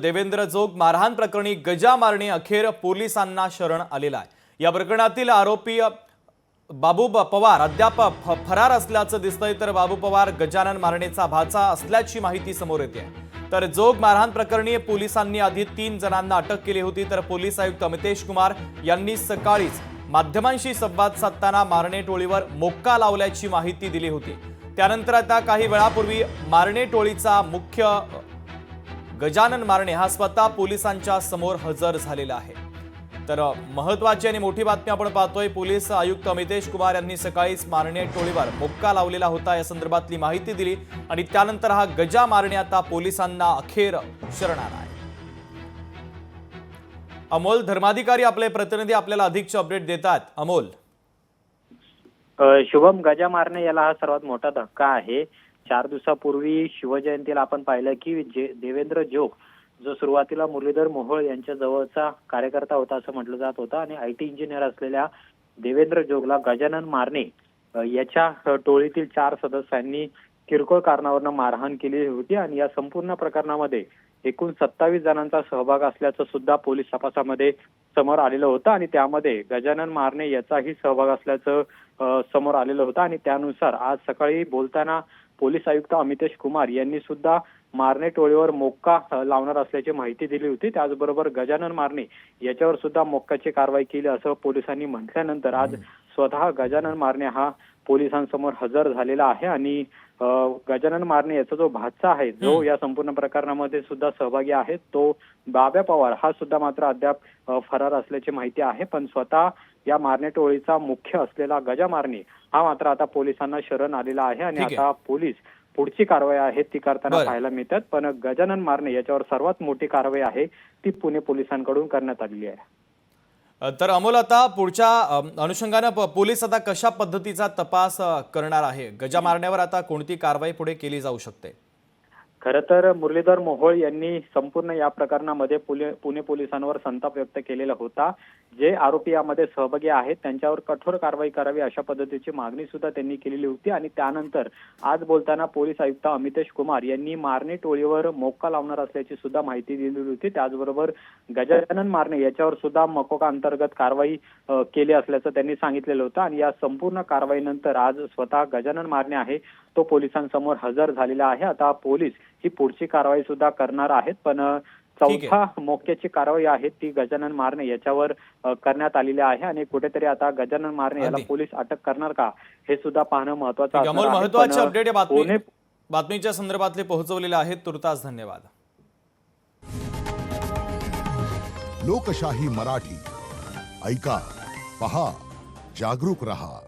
देवेंद्र जोग मारहाण प्रकरणी गजा मारणे अखेर पोलिसांना शरण आलेला आहे। या प्रकरणातील आरोपी बाबू पवार अद्याप फरार असल्याचं दिसतंय, तर बाबू पवार गजानन मारणेचा भाचा असल्याची माहिती समोर येते। तर जोग मारहाण प्रकरणी पोलिसांनी आधी 3 जणांना अटक केली होती, तर पोलीस आयुक्त अमितेश कुमार यांनी सकाळीच माध्यमांशी संवाद साधताना मारणे टोळीवर मोक्का लावल्याची माहिती दिली होती। त्यानंतर आता काही वेळापूर्वी मारणे टोळीचा मुख्य गजानन मारणे हा स्वतः पोलिसांच्या समोर हजर झालेला आहे। तर महत्त्वाची आणि मोठी बातमी आपण पाहतोय, पोलीस आयुक्त अमितेश कुमार यांनी सकाळीच मारणे टोळीवर मोक्का लावलेला होता, या संदर्भातली माहिती दिली आणि त्यानंतर हा गजा मारणे आता पोलिसांना अखेर शरण आला आहे। अमोल धर्माधिकारी आपले प्रतिनिधी आपल्याला अधिकचे अपडेट देतात। अमोल, शुभम, गजा मारणे याला हा सर्वात मोठा धक्का आहे। 4 दिवसापूर्वी शिवजयंतीला आपण पाहिलं की देवेंद्र जोग जो सुरुवातीला मुरलीधर मोहोळ यांच्या जवळचा कार्यकर्ता होता असं म्हटलं जात होतं आणि IT इंजिनियर असलेल्या देवेंद्र जोगला गजानन मारणे याच्या टोळीतील 4 सदस्यांनी किरकोळ कारणावरून मारहाण केली होती आणि या संपूर्ण प्रकरणामध्ये एकूण 27 जणांचा सहभाग असल्याचं सुद्धा पोलीस तपासामध्ये समोर आलेलं होतं आणि त्यामध्ये गजानन मारणे याचाही सहभाग असल्याचं समोर आलेलं होतं आणि त्यानुसार आज सकाळी बोलताना पोलीस आयुक्त अमितेश कुमार यांनी सुद्धा मारणे टोळीवर मोक्का लावणार असल्याची माहिती दिली होती। त्याचबरोबर गजानन मारणे याच्यावर सुद्धा मोक्काची कारवाई केली असं पोलिसांनी म्हटल्यानंतर आज स्वतः गजानन मारणे हा पोलिसांसमोर हजर झालेला आहे आणि गजानन मारणे याचा जो भाचा आहे, जो या संपूर्ण प्रकरणामध्ये सुद्धा सहभागी आहे, तो बाब्या पवार हा सुद्धा मात्र अद्याप फरार असल्याची माहिती आहे। पण स्वतः या मारणे टोळीचा मुख्य असलेला गजा मारणे हा मात्र आता पोलिसांना शरण आलेला आहे आणि आता पोलीस पुढची कारवाई आहे ती करताना पाहायला मिळतात। पण गजानन मारणे याच्यावर सर्वात मोठी कारवाई आहे ती पुणे पोलिसांकडून करण्यात आलेली आहे। तर अमोल, आता पुढच्या अनुषंगाने पोलीस आता कशा पद्धतीचा तपास करणार आहे? गजा मारण्यावर आता कोणती कारवाई पुढे केली जाऊ शकते? खरं तर मुरलीधर मोहोळ यांनी संपूर्ण या प्रकरणामध्ये पुणे पोलिसांवर संताप व्यक्त केलेला होता। जे आरोपी यामध्ये सहभागी आहेत त्यांच्यावर कठोर कारवाई करावी अशा पद्धतीची मागणी सुद्धा त्यांनी केलेली होती आणि त्यानंतर आज बोलताना पोलीस आयुक्त अमितेश कुमार यांनी मारणे टोळीवर मोक्का लावणार असल्याची सुद्धा माहिती दिलेली होती। त्याचबरोबर गजानन मारणे याच्यावर सुद्धा मकोका अंतर्गत कारवाई केली असल्याचं त्यांनी सांगितलेलं होतं आणि या संपूर्ण कारवाईनंतर आज स्वतः गजानन मारणे आहे तो पोलिसांसमोर हजर झालेला आहे। आता पोलीस ही पुढची कारवाई सुद्धा करणार आहेत, पण चौथा मोक्याची कारवाई आहे ती गजानन मारणे याच्यावर करण्यात आलेली आहे आणि कुठेतरी आता गजानन मारणे याला पोलीस अटक करणार का हे सुद्धा पाहणं महत्त्वाचं आहे। महत्त्वाचे अपडेट या बातमीच्या संदर्भातले पोहोचवलेले आहेत। तुर्तास धन्यवाद। लोकशाही मराठी ऐका, पहा, जागरूक रहा।